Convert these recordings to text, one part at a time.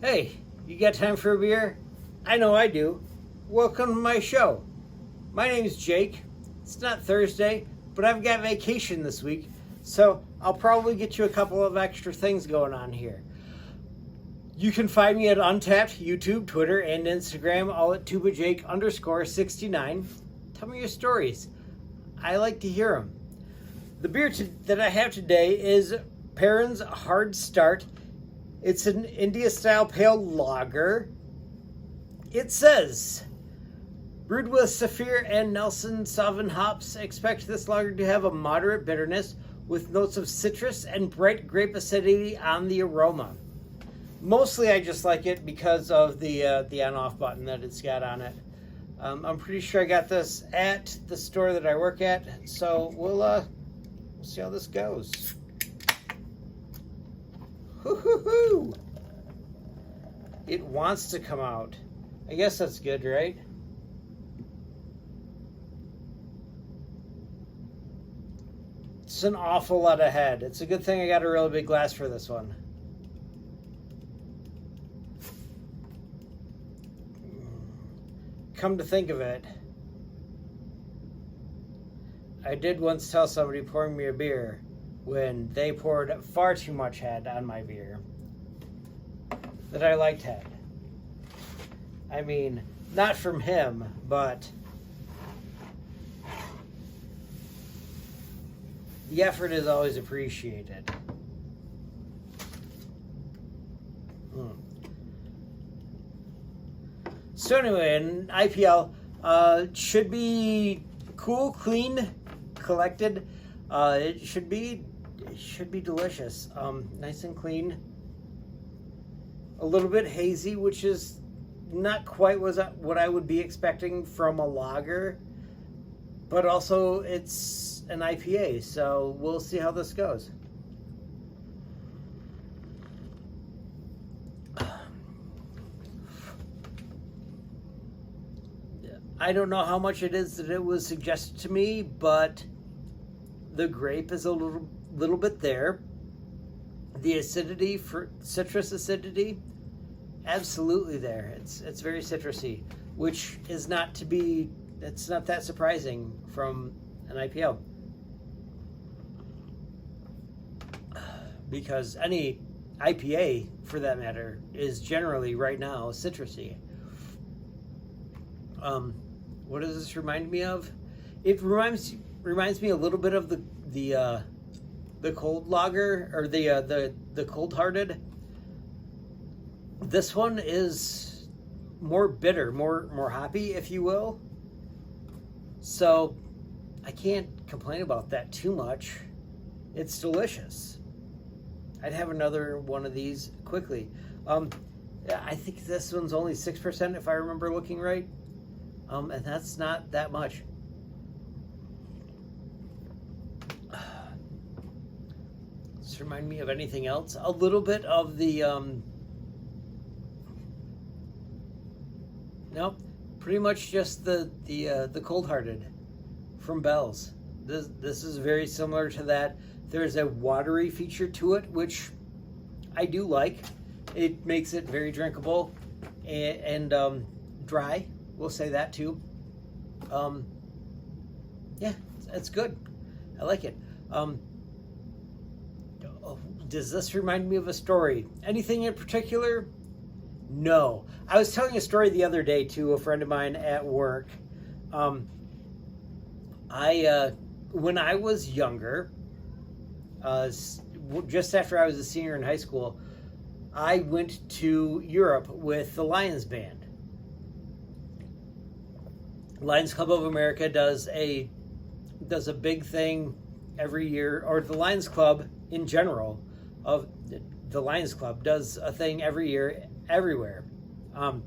Hey, you got time for a beer? I know I do. Welcome to my show. My name's Jake. It's not Thursday, but I've got vacation this week, so I'll probably get you a couple of extra things going on here. You can find me at Untapped, YouTube, Twitter, and Instagram, all at tubajake_69. Tell me your stories. I like to hear them. The beer that I have today is Perrin's Hard Start. It's an India-style pale lager. It says, brewed with Saphir and Nelson Sauvin hops, expect this lager to have a moderate bitterness with notes of citrus and bright grape acidity on the aroma. Mostly I just like it because of the on-off button that it's got on it. I'm pretty sure I got this at the store that I work at, so we'll see how this goes. Hoo-hoo-hoo! It wants to come out. I guess that's good, right? It's an awful lot of head. It's a good thing I got a really big glass for this one. Come to think of it, I did once tell somebody pouring me a beer when they poured far too much head on my beer that I liked head. I mean, not from him, but the effort is always appreciated. So anyway, an IPL should be cool, clean, collected. It should be delicious. Nice and clean. A little bit hazy, which is not quite what I would be expecting from a lager, but also it's an IPA, so we'll see how this goes. I don't know how much it is that it was suggested to me, but the grape is a little bit there. The acidity, for citrus acidity, absolutely there. It's very citrusy, which is it's not that surprising from an IPL. Because any IPA, for that matter, is generally right now citrusy. What does this remind me of? It reminds me a little bit of the cold lager, or the cold hearted. This one is more bitter, more hoppy, if you will. So I can't complain about that too much. It's delicious. I'd have another one of these quickly. I think this one's only 6% if I remember looking right. And that's not that much. Does this remind me of anything else? A little bit of the nope, pretty much just the Cold Hearted from Bell's. This is very similar to that. There's a watery feature to it, which I do like. It makes it very drinkable and dry. We'll say that too. Yeah, it's good. I like it. Does this remind me of a story? Anything in particular? No. I was telling a story the other day to a friend of mine at work. When I was younger, just after I was a senior in high school, I went to Europe with the Lions Band. Lions Club of America does a big thing every year, or the Lions Club in general of the Lions Club does a thing every year everywhere. I'm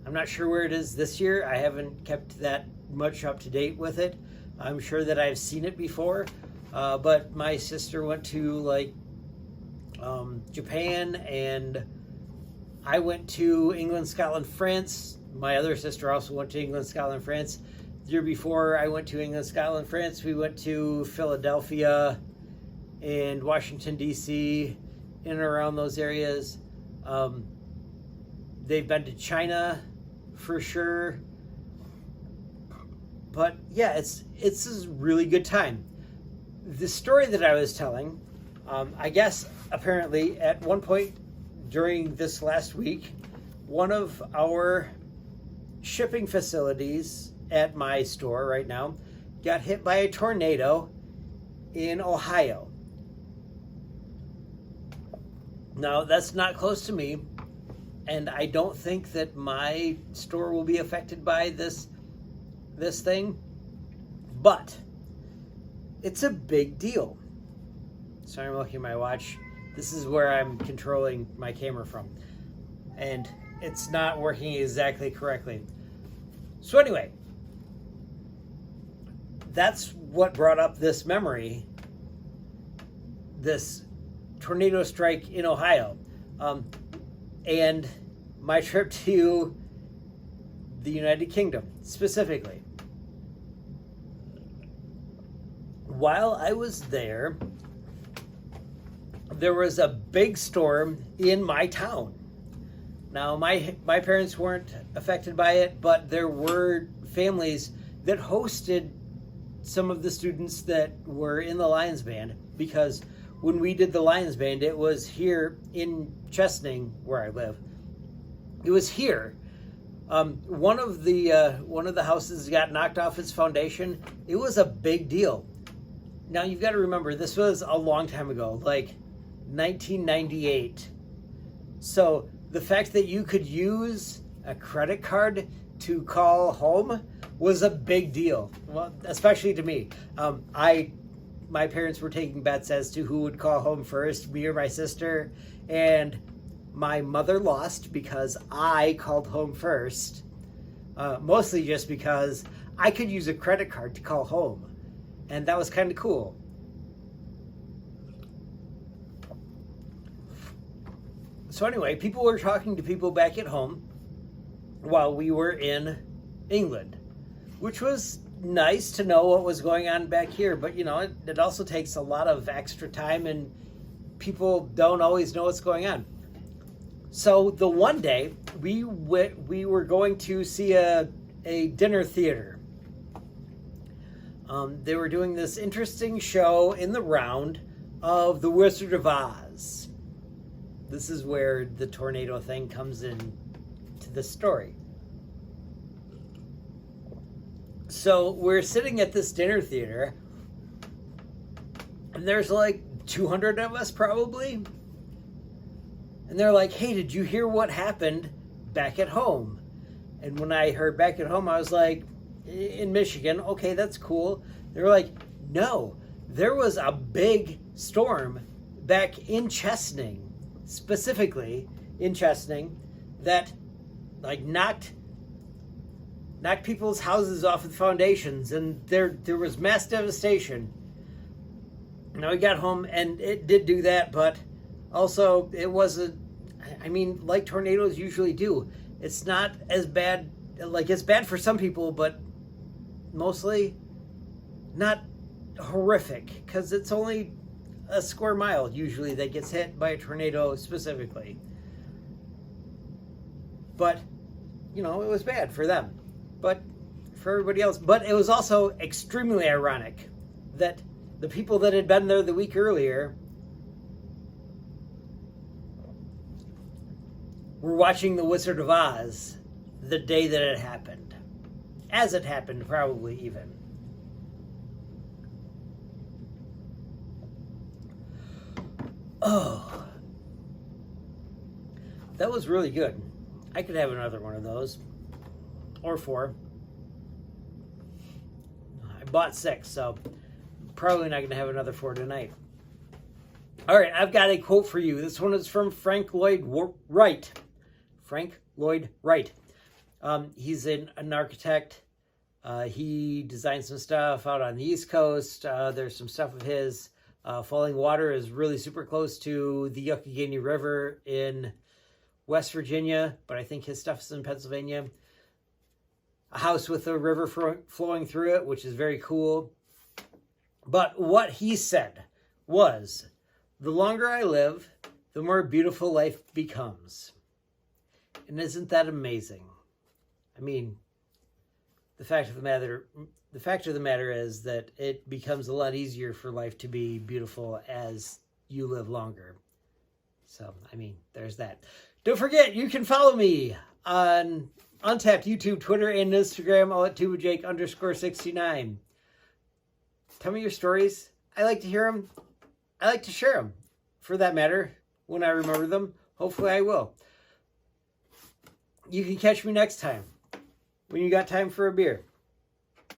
not sure where it is this year. I haven't kept that much up to date with it. I'm sure that I've seen it before, but my sister went to Japan, and I went to England, Scotland, France. My other sister also went to England, Scotland, France. The year before I went to England, Scotland, France, we went to Philadelphia and Washington, D.C., in and around those areas. They've been to China for sure. But yeah, it's a really good time. The story that I was telling, I guess apparently at one point during this last week, one of our shipping facilities at my store right now got hit by a tornado in Ohio. Now, that's not close to me, and I don't think that my store will be affected by this thing, but it's a big deal. Sorry, I'm looking at my watch. This is where I'm controlling my camera from, and it's not working exactly correctly. So anyway, that's what brought up this memory, this tornado strike in Ohio, and my trip to the United Kingdom specifically. While I was there was a big storm in my town. Now, my parents weren't affected by it, but there were families that hosted some of the students that were in the Lions Band, because when we did the Lions Band, it was here in Chesaning, where I live. It was here. One of the houses got knocked off its foundation. It was a big deal. Now, you've got to remember, this was a long time ago, like 1998. So the fact that you could use a credit card to call home was a big deal. Well, especially to me. My parents were taking bets as to who would call home first, me or my sister, and my mother lost because I called home first, mostly just because I could use a credit card to call home, and that was kind of cool. So anyway, people were talking to people back at home while we were in England, which was nice to know what was going on back here. But, you know, it also takes a lot of extra time, and people don't always know what's going on. So the one day we were going to see a dinner theater. They were doing this interesting show in the round of The Wizard of Oz. This is where the tornado thing comes in to the story. So we're sitting at this dinner theater, and there's like 200 of us probably. And they're like, hey, did you hear what happened back at home? And when I heard back at home, I was like, in Michigan, okay, that's cool. They were like, no, there was a big storm back in Chesaning, specifically in Chesaning, that like knocked people's houses off of the foundations, and there was mass devastation. Now we got home, and it did do that, but also it wasn't, I mean, like tornadoes usually do. It's not as bad, like it's bad for some people, but mostly not horrific, because it's only a square mile usually that gets hit by a tornado specifically. But, you know, it was bad for them. But for everybody else. But it was also extremely ironic that the people that had been there the week earlier were watching The Wizard of Oz the day that it happened. As it happened, probably even. Oh. That was really good. I could have another one of those. Or 4. I bought 6, so probably not going to have another 4 tonight. All right, I've got a quote for you. This one is from Frank Lloyd Wright. Frank Lloyd Wright. He's an architect. He designed some stuff out on the East Coast. There's some stuff of his. Falling Water is really super close to the Youghiogheny River in West Virginia, but I think his stuff is in Pennsylvania. A house with a river flowing through it, which is very cool. But what he said was, the longer I live, the more beautiful life becomes. And isn't that amazing? I mean, the fact of the matter is that it becomes a lot easier for life to be beautiful as you live longer. So, I mean, there's that. Don't forget, you can follow me on Untapped, YouTube, Twitter, and Instagram, all at @tubajake_69. Tell me your stories. I like to hear them. I like to share them, for that matter, when I remember them. Hopefully I will. You can catch me next time when you got time for a beer.